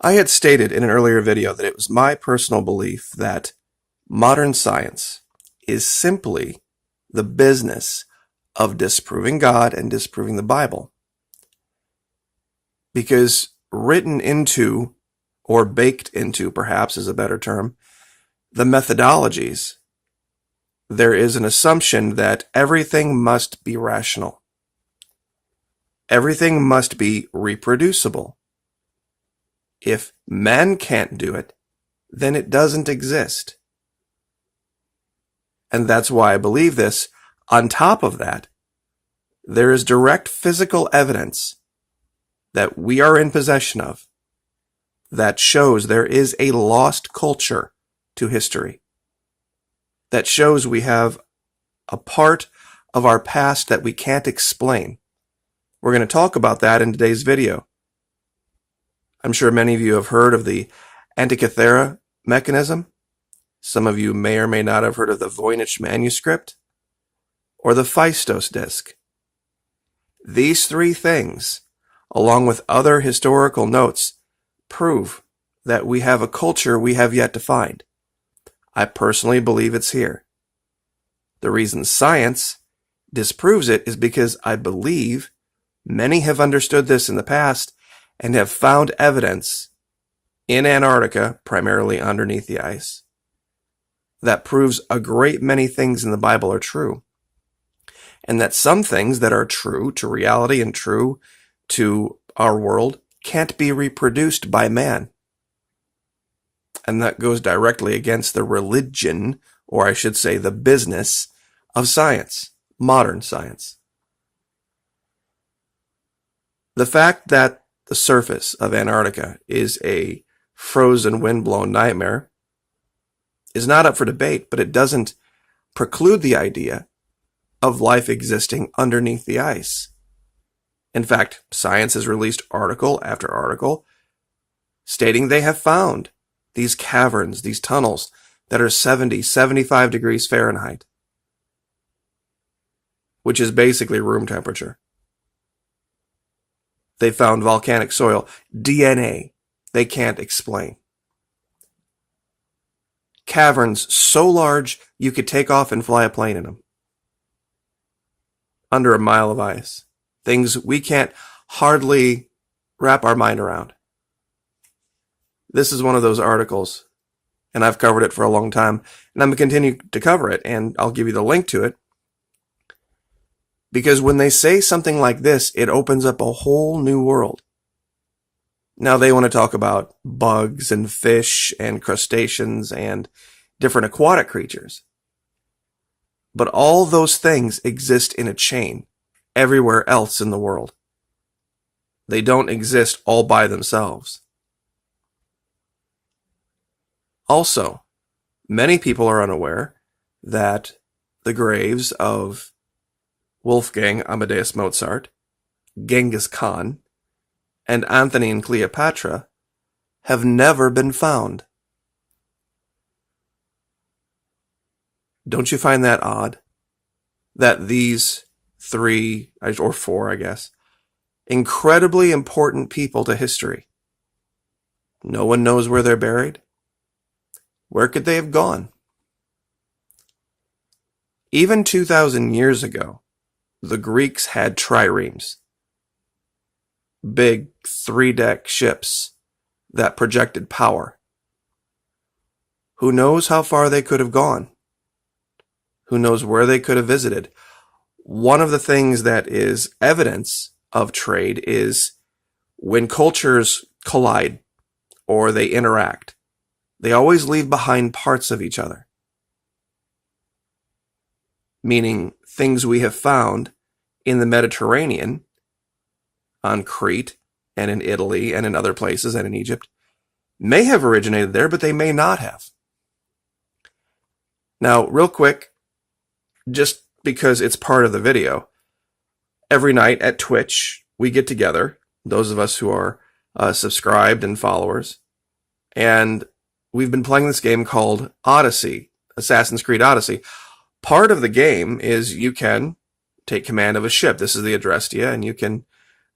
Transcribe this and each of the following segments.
I had stated in an earlier video that it was my personal belief that modern science is simply the business of disproving God and disproving the Bible. Because written into, or baked into, perhaps is a better term, the methodologies, there is an assumption that everything must be rational. Everything must be reproducible. If man can't do it, then it doesn't exist. And that's why I believe this. On top of that, there is direct physical evidence that we are in possession of that shows there is a lost culture to history. That shows we have a part of our past that we can't explain. We're going to talk about that in today's video. I'm sure many of you have heard of the Antarctic mechanism. Some of you may or may not have heard of the Voynich manuscript or the Phaistos disc. These three things, along with other historical notes, prove that we have a culture we have yet to find. I personally believe it's here. The reason science disproves it is because I believe many have understood this in the past and have found evidence in Antarctica, primarily underneath the ice, that proves a great many things in the Bible are true. And that some things that are true to reality and true to our world can't be reproduced by man. And that goes directly against the religion, or I should say the business, of science, modern science. The fact that the surface of Antarctica is a frozen, windblown nightmare is not up for debate, but it doesn't preclude the idea of life existing underneath the ice. In fact, science has released article after article stating they have found these caverns, these tunnels that are 70, 75 degrees Fahrenheit, which is basically room temperature. They found volcanic soil, DNA they can't explain. Caverns so large you could take off and fly a plane in them. Under a mile of ice. Things we can't hardly wrap our mind around. This is one of those articles, and I've covered it for a long time, and I'm going to continue to cover it, and I'll give you the link to it. Because when they say something like this, it opens up a whole new world. Now they want to talk about bugs and fish and crustaceans and different aquatic creatures. But all those things exist in a chain everywhere else in the world. They don't exist all by themselves. Also, many people are unaware that the graves of Wolfgang Amadeus Mozart, Genghis Khan, and Antony and Cleopatra have never been found. Don't you find that odd? That these three, or four, I guess, incredibly important people to history, no one knows where they're buried? Where could they have gone? Even 2,000 years ago, the Greeks had triremes, big 3-deck ships that projected power. Who knows how far they could have gone? Who knows where they could have visited? One of the things that is evidence of trade is when cultures collide or they interact, they always leave behind parts of each other. Meaning things we have found in the Mediterranean, on Crete, and in Italy, and in other places, and in Egypt, may have originated there, but they may not have. Now, real quick, just because it's part of the video, every night at Twitch, we get together, those of us who are subscribed and followers, and we've been playing this game called Odyssey, Assassin's Creed Odyssey. Part of the game is you can take command of a ship. This is the Adrestia, and you can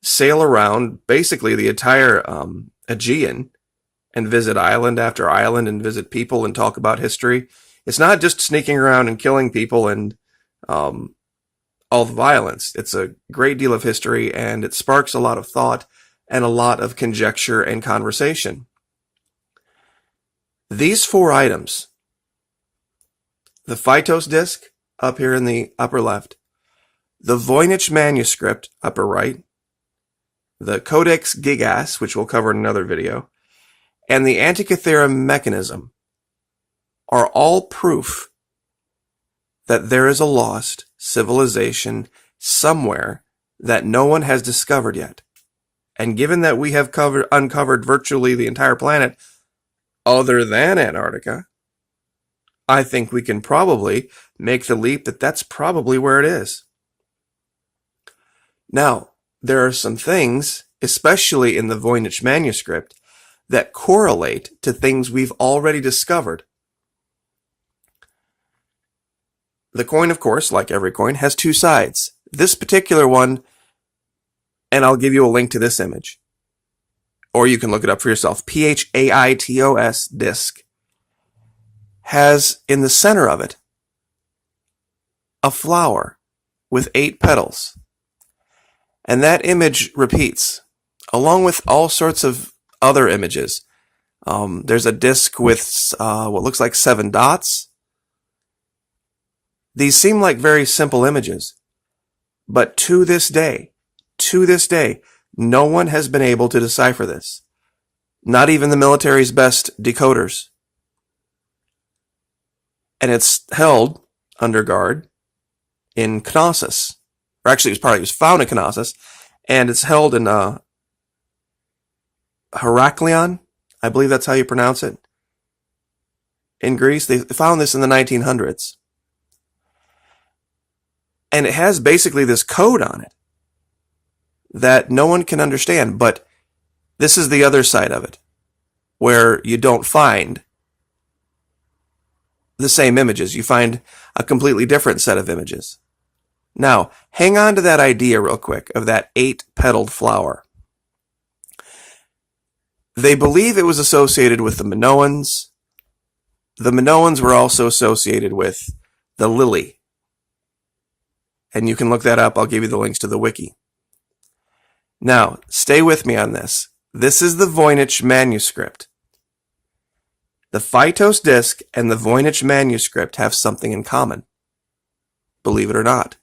sail around basically the entire Aegean and visit island after island and visit people and talk about history. It's not just sneaking around and killing people and all the violence. It's a great deal of history, and it sparks a lot of thought and a lot of conjecture and conversation. These 4 items, the Phytos disc up here in the upper left, the Voynich manuscript upper right, the Codex Gigas, which we'll cover in another video, and the Antikythera mechanism are all proof that there is a lost civilization somewhere that no one has discovered yet. And given that we have uncovered virtually the entire planet other than Antarctica, I think we can probably make the leap that that's probably where it is. Now, there are some things, especially in the Voynich manuscript, that correlate to things we've already discovered. The coin, of course, like every coin, has 2 sides. This particular one, and I'll give you a link to this image, or you can look it up for yourself, Phaitos disc, has in the center of it a flower with 8 petals. And that image repeats, along with all sorts of other images. There's a disc with what looks like 7 dots. These seem like very simple images, but to this day, no one has been able to decipher this. Not even the military's best decoders. And it's held under guard in Knossos. Or actually, it was found in Knossos, and it's held in Heraklion. I believe that's how you pronounce it. In Greece, they found this in the 1900s. And it has basically this code on it that no one can understand. But this is the other side of it, where you don't find the same images. You find a completely different set of images. Now, hang on to that idea real quick of that 8-petaled flower. They believe it was associated with the Minoans. The Minoans were also associated with the lily. And you can look that up. I'll give you the links to the wiki. Now, stay with me on this. This is the Voynich manuscript. The Phytos disc and the Voynich manuscript have something in common. Believe it or not.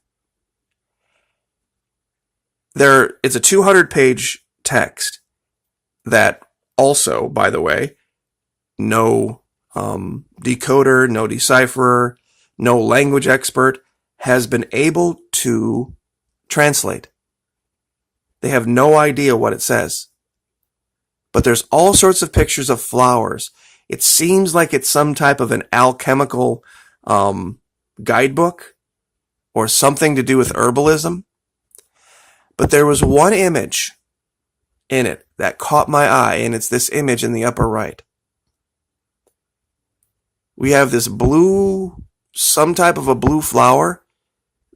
It's a 200-page text that also, by the way, no decoder, no decipherer, no language expert has been able to translate. They have no idea what it says. But there's all sorts of pictures of flowers. It seems like it's some type of an alchemical guidebook or something to do with herbalism. But there was one image in it that caught my eye, and it's this image in the upper right. We have this blue, some type of a blue flower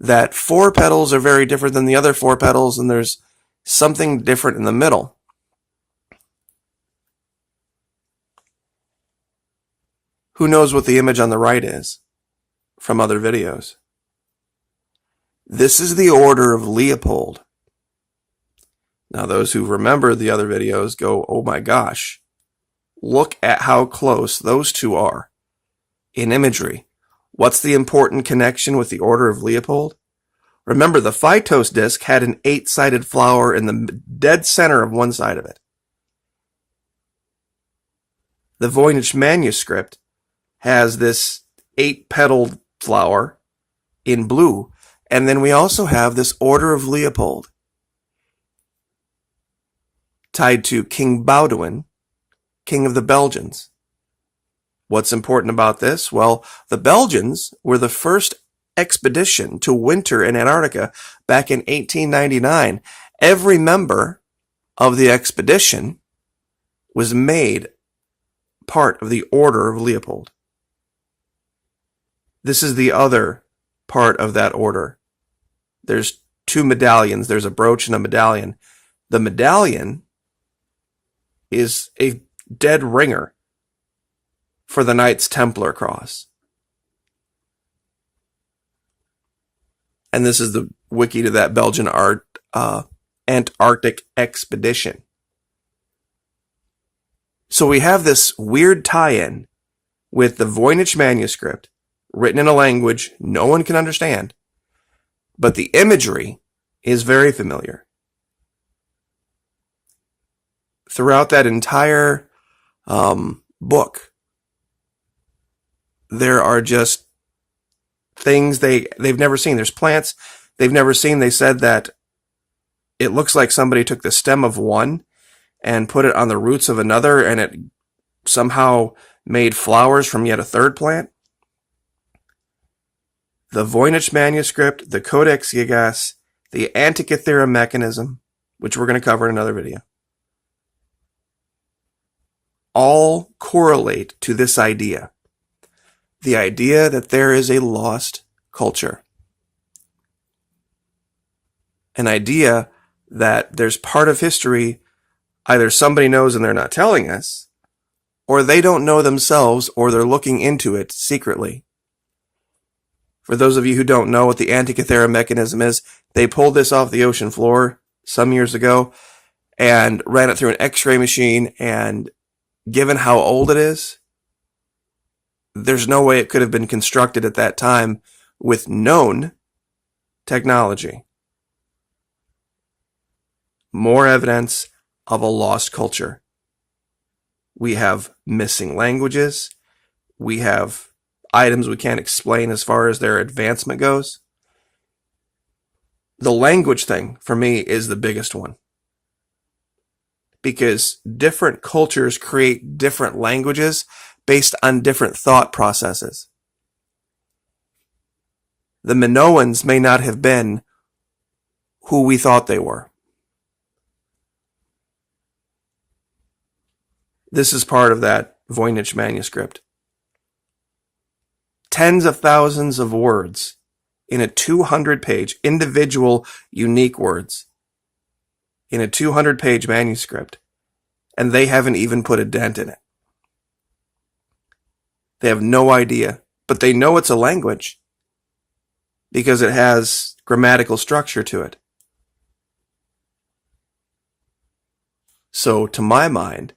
that 4 petals are very different than the other 4 petals, and there's something different in the middle. Who knows what the image on the right is from other videos? This is the Order of Leopold. Now, those who remember the other videos go, oh my gosh, look at how close those two are in imagery. What's the important connection with the Order of Leopold? Remember, the Phytos disc had an 8-sided flower in the dead center of one side of it. The Voynich manuscript has this 8-petaled flower in blue. And then we also have this Order of Leopold tied to King Baudouin, King of the Belgians. What's important about this? Well, the Belgians were the first expedition to winter in Antarctica back in 1899. Every member of the expedition was made part of the Order of Leopold. This is the other part of that order. There's 2 medallions. There's a brooch and a medallion. The medallion is a dead ringer for the Knights Templar cross. And this is the wiki to that Belgian Antarctic expedition. So we have this weird tie-in with the Voynich manuscript, written in a language no one can understand, but the imagery is very familiar. Throughout that entire book, there are just things they've never seen. There's plants they've never seen. They said that it looks like somebody took the stem of one and put it on the roots of another, and it somehow made flowers from yet a third plant. The Voynich manuscript, the Codex Gigas, the Antikythera mechanism, which we're going to cover in another video, all correlate to this idea. The idea that there is a lost culture. An idea that there's part of history either somebody knows and they're not telling us, or they don't know themselves, or they're looking into it secretly. For those of you who don't know what the Antikythera mechanism is, they pulled this off the ocean floor some years ago and ran it through an X-ray machine, and given how old it is, there's no way it could have been constructed at that time with known technology. More evidence of a lost culture. We have missing languages. We have items we can't explain as far as their advancement goes. The language thing, for me, is the biggest one. Because different cultures create different languages based on different thought processes. The Minoans may not have been who we thought they were. This is part of that Voynich manuscript. Tens of thousands of words in a 200-page, individual, unique words, in a 200-page manuscript, and they haven't even put a dent in it. They have no idea, but they know it's a language because it has grammatical structure to it. So, to my mind,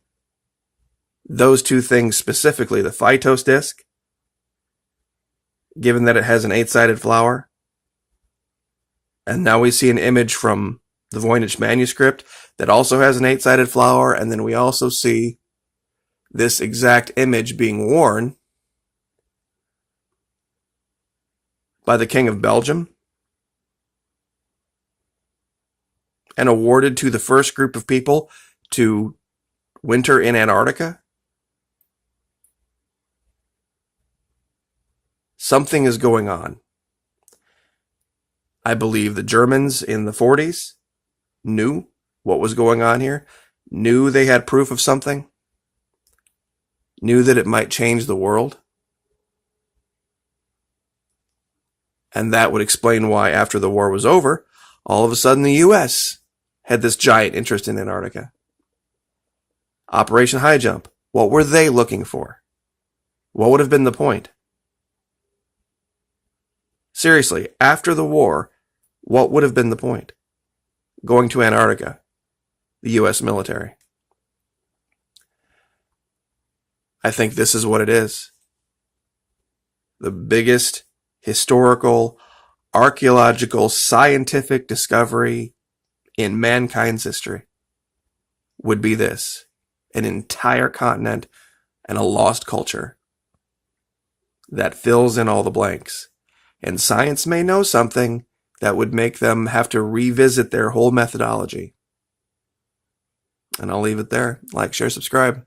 those two things specifically, the phytos disc, given that it has an 8-sided flower, and now we see an image from the Voynich manuscript that also has an 8-sided flower, and then we also see this exact image being worn by the King of Belgium and awarded to the first group of people to winter in Antarctica. Something is going on. I believe the Germans in the 40s knew what was going on here, knew they had proof of something, knew that it might change the world. And that would explain why, after the war was over, all of a sudden the U.S. had this giant interest in Antarctica. Operation High Jump. What were they looking for? What would have been the point? Seriously, after the war, what would have been the point? Going to Antarctica, the U.S. military. I think this is what it is. The biggest historical, archaeological, scientific discovery in mankind's history would be this: an entire continent and a lost culture that fills in all the blanks. And science may know something that would make them have to revisit their whole methodology. And I'll leave it there. Like, share, subscribe.